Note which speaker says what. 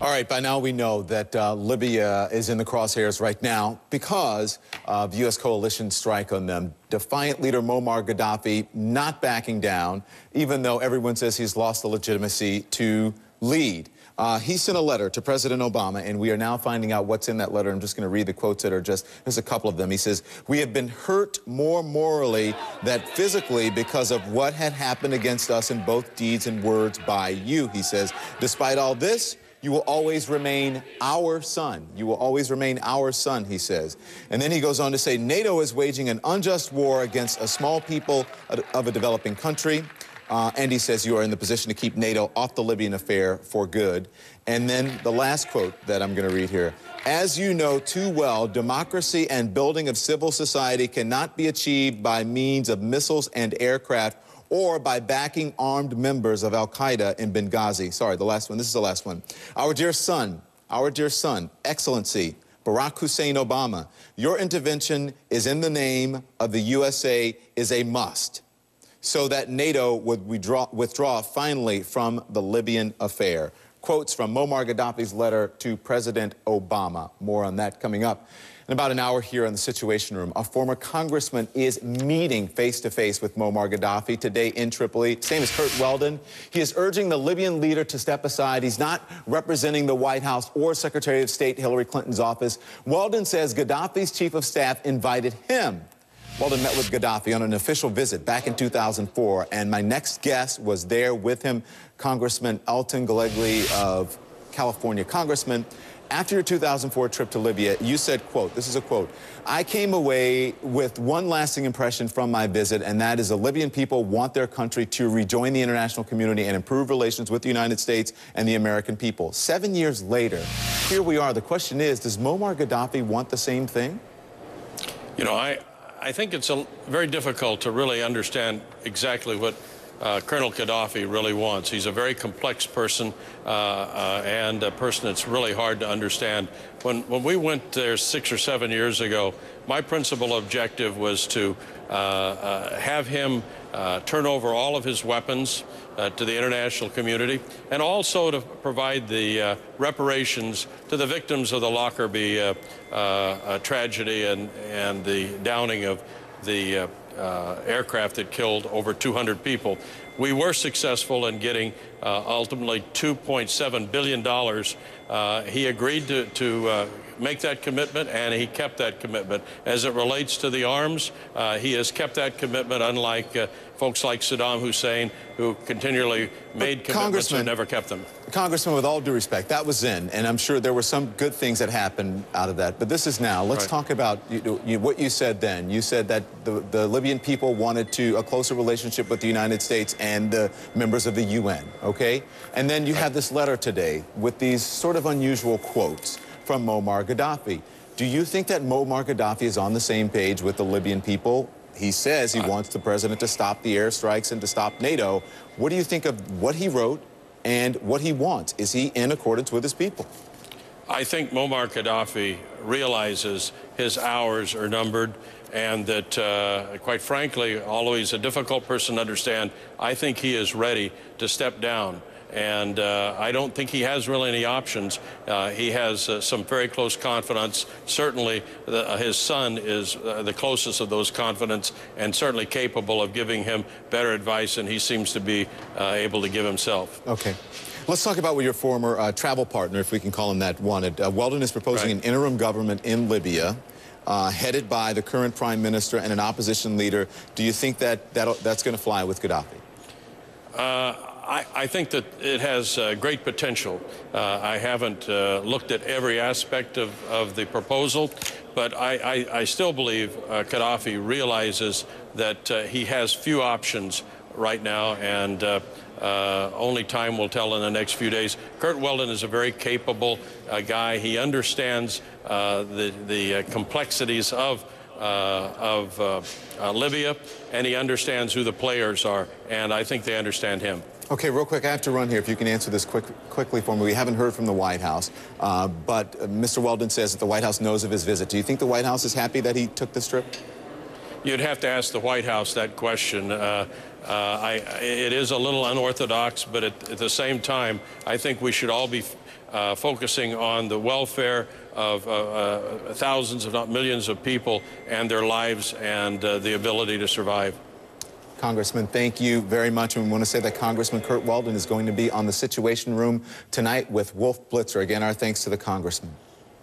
Speaker 1: All right, by now we know that Libya is in the crosshairs right now because of U.S. coalition strike on them. Defiant leader Moammar Gadhafi not backing down, even though everyone says he's lost the legitimacy to lead. He sent a letter to President Obama, and we are now finding out what's in that letter. I'm just going to read the quotes that are there's a couple of them. He says, "We have been hurt more morally than physically because of what had happened against us in both deeds and words by you," he says. "Despite all this, you will always remain our son. You will always remain our son," he says. And then he goes on to say, "NATO is waging an unjust war against a small people of a developing country." And he says, "You are in the position to keep NATO off the Libyan affair for good." And then the last quote that I'm going to read here. "As you know too well, democracy and building of civil society cannot be achieved by means of missiles and aircraft or by backing armed members of al-Qaeda in Benghazi." Sorry, the last one. This is the last one. Our dear son, Excellency Barack Hussein Obama, your intervention is in the name of the USA is a must, so that NATO would withdraw finally from the Libyan affair. Quotes from Moammar Gadhafi's letter to President Obama. More on that coming up. In about an hour here in the Situation Room, a former congressman is meeting face-to-face with Moammar Gadhafi today in Tripoli. His name is Curt Weldon. He is urging the Libyan leader to step aside. He's not representing the White House or Secretary of State Hillary Clinton's office. Weldon says Gadhafi's chief of staff invited him. Weldon met with Gadhafi on an official visit back in 2004, and my next guest was there with him, Congressman Elton Gallegly of California. Congressman, after your 2004 trip to Libya, you said, quote, this is a quote, "I came away with one lasting impression from my visit, and that is the Libyan people want their country to rejoin the international community and improve relations with the United States and the American people." 7 years later, here we are. The question is, does Moammar Gadhafi want the same thing?
Speaker 2: You know, I think it's very difficult to really understand exactly what Colonel Gadhafi really wants. He's a very complex person and a person that's really hard to understand. When we went there 6 or 7 years ago, my principal objective was to have him turn over all of his weapons to the international community, and also to provide the reparations to the victims of the Lockerbie tragedy and the downing of the aircraft that killed over 200 people. We were successful in getting ultimately $2.7 billion. He agreed to make that commitment, and he kept that commitment. As it relates to the arms, he has kept that commitment, unlike folks like Saddam Hussein, who continually made commitments and never kept them.
Speaker 1: Congressman, with all due respect, that was in, and I'm sure there were some good things that happened out of that. But this is now. Let's talk about what you said then. You said that the Libyan people wanted a closer relationship with the United States and the members of the UN, okay? And then you have this letter today with these sort of unusual quotes from Moammar Gadhafi. Do you think that Moammar Gadhafi is on the same page with the Libyan people? He says he wants the president to stop the airstrikes and to stop NATO. What do you think of what he wrote and what he wants? Is he in accordance with his people?
Speaker 2: I think Moammar Gadhafi realizes his hours are numbered, and that, quite frankly, although he's a difficult person to understand, I think he is ready to step down. And I don't think he has really any options. He has some very close confidants. Certainly, his son is the closest of those confidants, and certainly capable of giving him better advice than he seems to be able to give himself.
Speaker 1: Okay. Let's talk about what your former travel partner, if we can call him that, wanted. Weldon is proposing an interim government in Libya, headed by the current prime minister and an opposition leader. Do you think that that's going to fly with Gadhafi?
Speaker 2: I think that it has great potential. I haven't looked at every aspect of the proposal, but I still believe Gadhafi realizes that he has few options right now, and only time will tell in the next few days. Curt Weldon is a very capable guy. He understands the complexities of Libya, and he understands who the players are, and I think they understand him.
Speaker 1: Okay, real quick, I have to run here. If you can answer this quickly for me. We haven't heard from the White House, but Mr. Weldon says that the White House knows of his visit. Do you think the White House is happy that he took this trip?
Speaker 2: You'd have to ask the White House that question. It is a little unorthodox, but at the same time, I think we should all be focusing on the welfare of thousands, if not millions, of people and their lives and the ability to survive.
Speaker 1: Congressman, thank you very much. And we want to say that Congressman Curt Weldon is going to be on the Situation Room tonight with Wolf Blitzer. Again, our thanks to the Congressman.